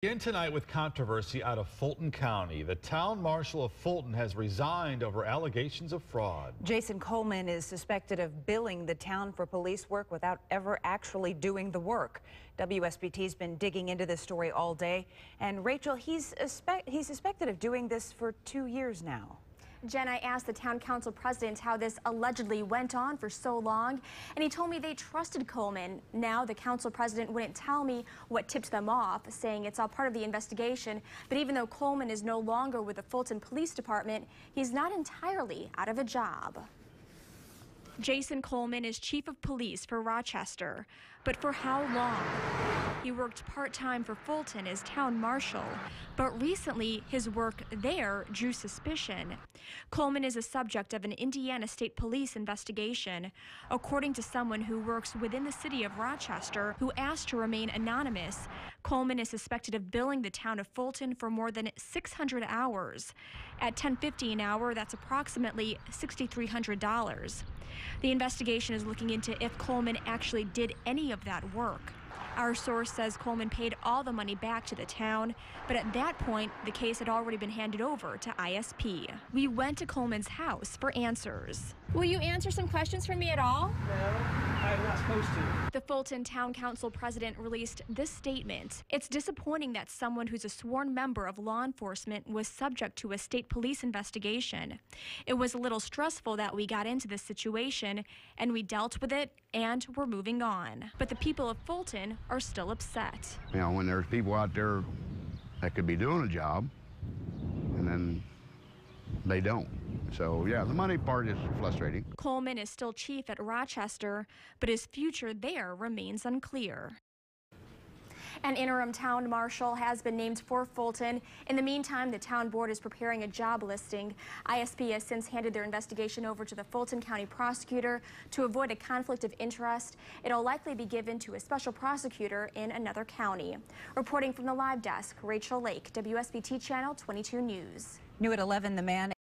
In tonight with controversy out of Fulton County. The town marshal of Fulton has resigned over allegations of fraud. Jason Coleman is suspected of billing the town for police work without ever actually doing the work. WSBT's been digging into this story all day. And Rachel, he's suspected of doing this for 2 years now. Jen, I asked the town council president how this allegedly went on for so long, and he told me they trusted Coleman. Now the council president wouldn't tell me what tipped them off, saying it's all part of the investigation. But even though Coleman is no longer with the Fulton Police Department, he's not entirely out of a job. Jason Coleman is chief of police for Rochester, but for how long? He worked part-time for Fulton as town marshal, but recently his work there drew suspicion. Coleman is a subject of an Indiana State Police investigation, according to someone who works within the city of Rochester who asked to remain anonymous. Coleman is suspected of billing the town of Fulton for more than 600 hours. At $10.50 an hour, that's approximately $6,300. The investigation is looking into if Coleman actually did any of that work. Our source says Coleman paid all the money back to the town, but at that point, the case had already been handed over to ISP. We went to Coleman's house for answers. Will you answer some questions for me at all? No, I'm not supposed to. The Fulton Town Council president released this statement. It's disappointing that someone who's a sworn member of law enforcement was subject to a state police investigation. It was a little stressful that we got into this situation, and we dealt with it, and we're moving on. But the people of Fulton are still upset. You know, when there's people out there that could be doing a job, and then they don't. So, yeah, the money part is frustrating. Coleman is still chief at Rochester, but his future there remains unclear. An interim town marshal has been named for Fulton. In the meantime, the town board is preparing a job listing. ISP has since handed their investigation over to the Fulton County prosecutor to avoid a conflict of interest. It'll likely be given to a special prosecutor in another county. Reporting from the live desk, Rachel Lake, WSBT Channel 22 News. New at 11, the man